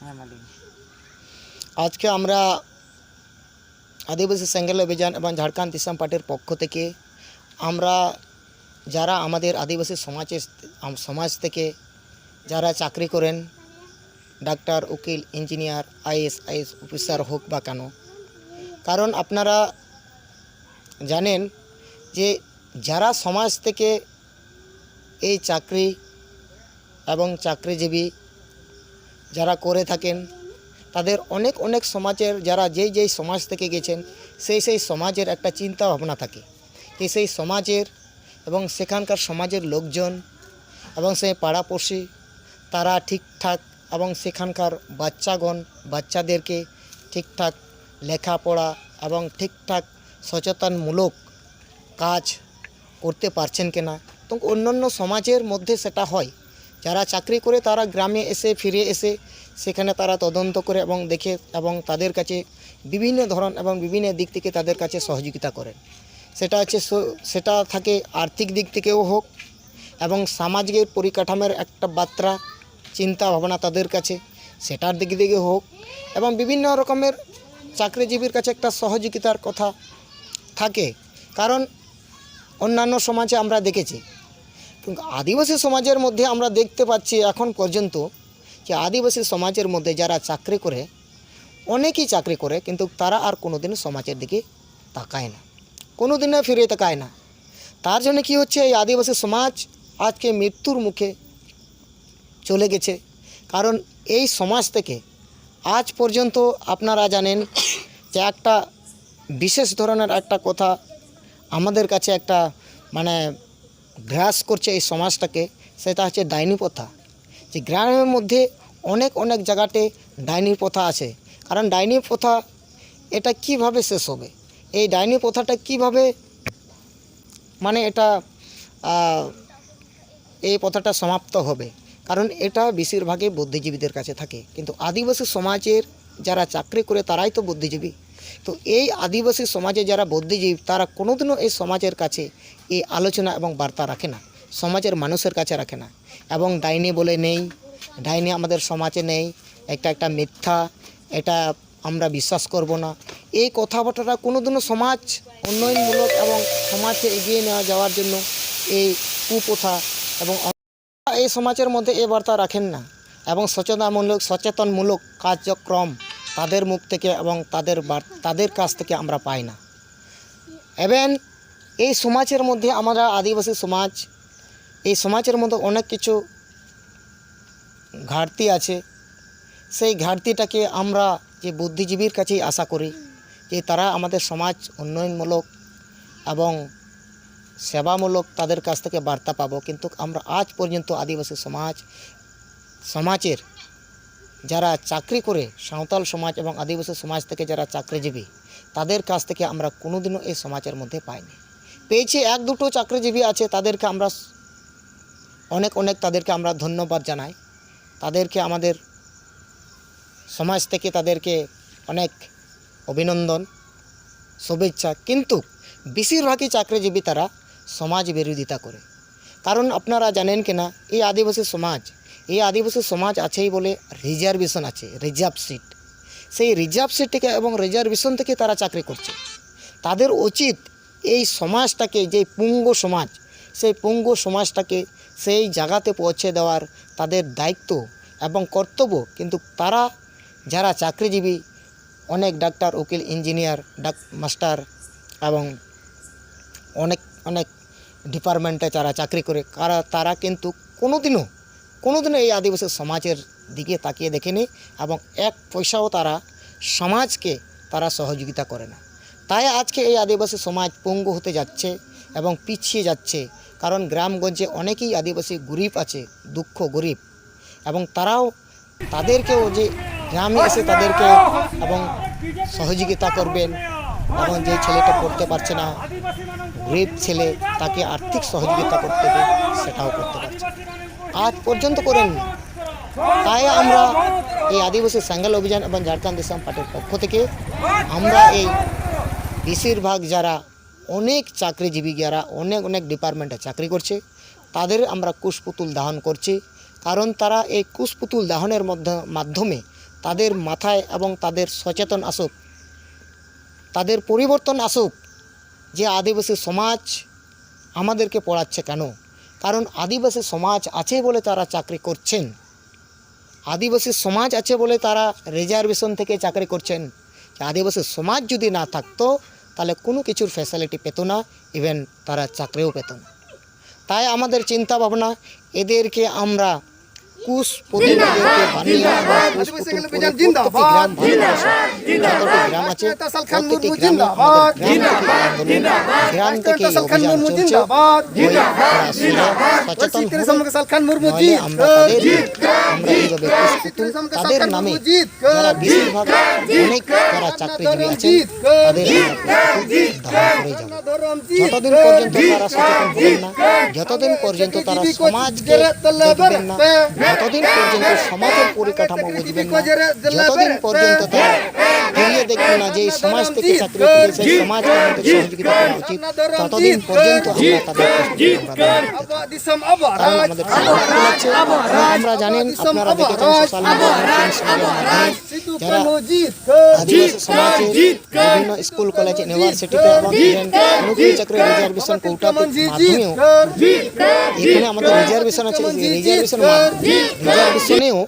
आज के আমরা आदिवासी सेंगेल अभियान এবং झारखंड दिसम पार्टीर पक्ष থেকে আমরা যারা আমাদের आदिवासी समाज থেকে যারা চাকরি করেন ডাক্তার উকিল ইঞ্জিনিয়ার আইএস অফিসার হোক বা কেন, কারণ আপনারা জানেন যে যারা সমাজ থেকে এই চাকরি এবং চাকরিজীবী যারা করে থাকেন তাদের অনেক অনেক সমাজের যারা যেই সমাজ থেকে গেছেন সেই সমাজের একটা চিন্তা ভাবনা থাকে যে সেই সমাজের এবং সেখানকার সমাজের লোকজন এবং সেই পাড়াপড়শি তারা ঠিকঠাক এবং সেখানকার বাচ্চাদেরকে ঠিকঠাক লেখাপড়া এবং ঠিকঠাক সচেতনমূলক কাজ করতে পারছেন কিনা। তো অন্যান্য সমাজের মধ্যে সেটা হয়, যারা চাকরি করে তারা গ্রামে এসে ফিরে এসে সেখানে তারা তদন্ত করে এবং দেখে এবং তাদের কাছে বিভিন্ন ধরন এবং বিভিন্ন দিক থেকে তাদের কাছে সহযোগিতা করেন। সেটা থাকে আর্থিক দিক থেকেও হোক এবং সামাজিক পরিকাঠামোর একটা বার্তা চিন্তা ভাবনা তাদের কাছে সেটার দিক থেকে হোক এবং বিভিন্ন রকমের চাকরিজীবীর কাছে একটা সহযোগিতার কথা থাকে। কারণ অন্যান্য সমাজে আমরা দেখেছি, কিন্তু আদিবাসী সমাজের মধ্যে আমরা দেখতে পাচ্ছি এখন পর্যন্ত যে আদিবাসী সমাজের মধ্যে যারা চাকরি করে অনেকেই চাকরি করে কিন্তু তারা আর কোনোদিন সমাজের দিকে তাকায় না, কোনোদিনও ফিরে তাকায় না। তার জন্য কি হচ্ছে, এই আদিবাসী সমাজ আজকে মৃত্যুর মুখে চলে গেছে। কারণ এই সমাজ থেকে আজ পর্যন্ত আপনারা জানেন যে একটা বিশেষ ধরনের একটা কথা আমাদের কাছে একটা গ্রাস করছে এই সমাজটাকে, সেটা হচ্ছে ডাইনি প্রথা। যে গ্রামের মধ্যে অনেক জায়গাতে ডাইনি প্রথা আছে। কারণ ডাইনি প্রথা এটা কিভাবে শেষ হবে, এই ডাইনি প্রথাটা কিভাবে এই প্রথাটা সমাপ্ত হবে, কারণ এটা বেশিরভাগই বুদ্ধিজীবীদের কাছে থাকে। কিন্তু আদিবাসী সমাজের যারা চাকরি করে তারাই তো বুদ্ধিজীবী। তো এই আদিবাসী সমাজে যারা বুদ্ধিজীবী তারা কোনোদিনও এই সমাজের কাছে এই আলোচনা এবং বার্তা রাখে না, সমাজের মানুষের কাছে রাখে না। এবং ডাইনি বলে নেই, ডাইনি আমাদের সমাজে নেই, একটা মিথ্যা, এটা আমরা বিশ্বাস করব না, এই কথাবার্তাটা কোনোদিনও সমাজ উন্নয়নমূলক এবং সমাজকে এগিয়ে নেওয়া যাওয়ার জন্য এই কুপ্রথা এবং এই সমাজের মধ্যে এই বার্তা রাখেন না। এবং সচেতনমূলক কার্যক্রম তাদের মুখ থেকে এবং তাদের কাছ থেকে আমরা পাই না। এবং এই সমাজের মধ্যে আমরা আদিবাসী সমাজ, এই সমাজের মধ্যে অনেক কিছু ঘাটতি আছে। সেই ঘাটতিটাকে আমরা যে বুদ্ধিজীবীর কাছেই আশা করি যে তারা আমাদের সমাজ উন্নয়নমূলক এবং সেবামূলক তাদের কাছ থেকে বার্তা পাবো। কিন্তু আমরা আজ পর্যন্ত আদিবাসী সমাজের যারা চাকরি করে সাঁওতাল সমাজ এবং আদিবাসী সমাজ থেকে যারা চাকরিজীবী তাদের কাছ থেকে আমরা কোনোদিনও এই সমাজের মধ্যে পাইনি। পেয়েছি এক দুটো চাকরিজীবী আছে, তাদেরকে আমরা অনেক তাদেরকে আমরা ধন্যবাদ জানাই, তাদেরকে আমাদের সমাজ থেকে তাদেরকে অনেক অভিনন্দন শুভেচ্ছা। কিন্তু বেশিরভাগই চাকরিজীবী তারা সমাজ বিরোধিতা করে। কারণ আপনারা জানেন কিনা এই আদিবাসী সমাজ আছেই বলে রিজার্ভেশন আছে, রিজার্ভ সিট, সেই রিজার্ভ সিট থেকে এবং রিজার্ভেশন থেকে তারা চাকরি করছে। তাদের উচিত এই সমাজটাকে, যে পুঙ্গ সমাজ, সেই পুঙ্গ সমাজটাকে সেই জায়গাতে পৌঁছে দেওয়ার তাদের দায়িত্ব এবং কর্তব্য। কিন্তু তারা যারা চাকরিজীবী অনেক ডাক্তার উকিল ইঞ্জিনিয়ার মাস্টার এবং অনেক ডিপার্টমেন্টে যারা চাকরি করে তারা কিন্তু কোনোদিনও এই আদিবাসী সমাজের দিকে তাকিয়ে দেখেনি এবং এক পয়সাও তারা সমাজকে তারা সহযোগিতা করে না। তাই আজকে এই আদিবাসী সমাজ পঙ্গু হতে যাচ্ছে এবং পিছিয়ে যাচ্ছে। কারণ গ্রামগঞ্জে অনেকেই আদিবাসী গরিব আছে, দুঃখ গরিব, এবং তাদেরকেও যে গ্রামে এসে তাদেরকে এবং সহযোগিতা করবেন এবং যে ছেলেটা পড়তে পারছে না, গরিব ছেলে, তাকে আর্থিক সহযোগিতা করতে হবে, সেটাও করতে পারছে আজ পর্যন্ত করেননি। তাই আমরা এই আদিবাসী সেঙ্গেল অভিযান এবং ঝাড়খণ্ড দিসম পার্টির পক্ষ থেকে আমরা এই বেশিরভাগ যারা অনেক চাকরিজীবী, যারা অনেক ডিপার্টমেন্টে চাকরি করছে, তাদের আমরা কুশপুতুল দাহন করছি। কারণ তারা এই কুশপুতুল দাহনের মাধ্যমে তাদের মাথায় এবং তাদের সচেতন আসুক, তাদের পরিবর্তন আসুক যে আদিবাসী সমাজ আমাদেরকে পড়াচ্ছে কেন। কারণ আদিবাসী সমাজ আছে বলে তারা চাকরি করছেন, আদিবাসী সমাজ আছে বলে তারা রিজার্ভেশন থেকে চাকরি করছেন। আদিবাসী সমাজ যদি না থাকতো তাহলে কোনো কিছুর ফ্যাসিলিটি পেত না, ইভেন তারা চাকরিও পেত না। তাই আমাদের চিন্তা ভাবনা এদেরকে আমরা কুশ প্রতিনিধিদেরকে বানিয়ে কুশ পুতুল করে প্রতিটি গ্রাম ভারতবর্ষে যতটি গ্রাম আছে প্রতিটি গ্রামে আমাদের গ্রাম থেকে এই অভিযান চলছে। ওই সচেতন হলে আমরা এইভাবে কুশ পুতুল তাদের নামে যারা বেশিরভাগ অনেক যারা চাকরিজীবী আছেন তাদের ধারণ করে যাব। যতদিন পর্যন্ত তারা সচেতন হবেন না, যতদিন পর্যন্ত তারা সমাজকে দেখবেন না, যতদিন পর্যন্ত সমাজের পরিকাঠামো বুঝবেন না, যতদিন পর্যন্ত তারা ফিরিয়ে দেখবেন না যে এই সমাজ থেকে চাকরি পেয়ে সেই সমাজকে আমাদের সহযোগিতা করা উচিত, ততদিন পর্যন্ত আমরা তাদের কারণ আমাদের লাগছে। আমরা জানেন, আপনারা দেখেছেন সোশ্যাল মিডিয়ায় যারা আদিবাসী সমাজের বিভিন্ন স্কুল কলেজ ইউনিভার্সিটিতে এবং নৌকরি চাকরি রিজার্ভেশন কোটার মাধ্যমেও এখানে আমাদের রিজার্ভেশন আছে, রিজার্ভেশনেও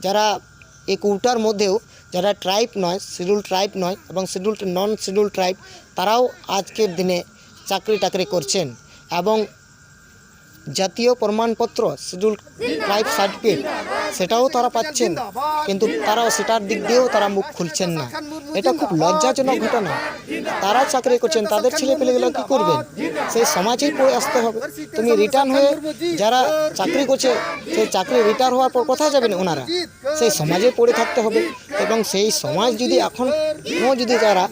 যারা এই কোটার মধ্যেও যারা ট্রাইব নয়, শিডিউল ট্রাইব নয় এবং শিডিউল নন শিডিউল ট্রাইব, তারাও আজকের দিনে চাকরি টাকরি করছেন এবং জাতীয় প্রমাণপত্র শিডিউল ট্রাইব সার্টিফিকেট সেটাও তারা পাচ্ছেন, কিন্তু তারাও সেটার দিক দিয়েও তারা মুখ খুলছেন না। এটা খুব লজ্জাজনক ঘটনা। তারা চাকরি করছেন, তাদের ছেলেপেলেগুলো কী করবেন? সেই সমাজেই পড়ে আসতে হবে। তুমি রিটার্ন হয়ে যারা চাকরি করছে সেই চাকরি রিটায়ার হওয়ার পর কোথায় যাবেন ওনারা? সেই সমাজে পড়ে থাকতে হবে এবং সেই সমাজ যদি এখনও যদি তারা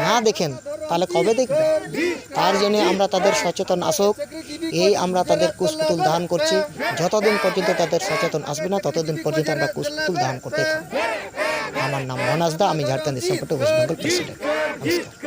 না দেখেন তাহলে কবে দেখবেন? তার জন্য আমরা তাদের সচেতন আসুক এই আমরা তাদের কুশপুতুল দান করছি। যতদিন পর্যন্ত তাদের সচেতন আসবে না ততদিন পর্যন্ত আমরা কুশপুতুল দান করতে থাকবো। আমার নাম মনাজ দা, আমি Jharkhand December West Bengal president. নমস্কার।